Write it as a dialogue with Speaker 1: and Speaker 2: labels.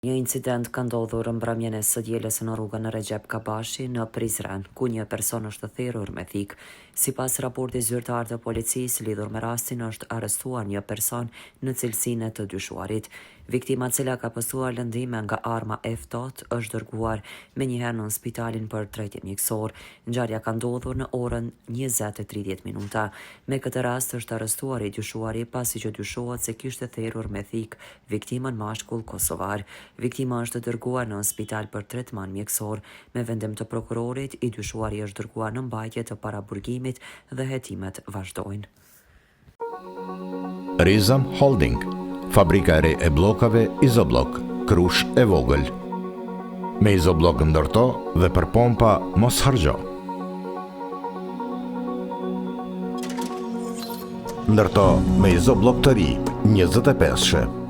Speaker 1: Një incident ka ndodhur mbrëmjen e së dielës në rrugën Recep Kabashi në Prizren, ku një person është thirrur me thik. Sipas raportit zyrtar të policisë lidhur me rastin, është arrestuar një person në cilësinë e të dyshuarit. Viktima, e cila ka pasur lëndime nga arma e ftohtë, është dërguar menjëherë në spitalin për trajtim mjekësor. Ngjarja ka ndodhur në orën 20:30. Me këtë rast është arrestuar i dyshuari pasi që dyshohet se kishte thirrur me thik viktimën mashkull kosovar. Viktima është dërguar në spital për tretman mjekësor. Me vendim të prokurorit, i dyshuari është dërguar në mbajtje të paraburgimit dhe hetimet vazhdojnë.
Speaker 2: Rizam Holding, fabrika e re e bllokave Izoblok, Krush e vogël. Me Izoblok ndërto dhe për pompa mos harxho. Ndërto me Izoblok të ri, 25.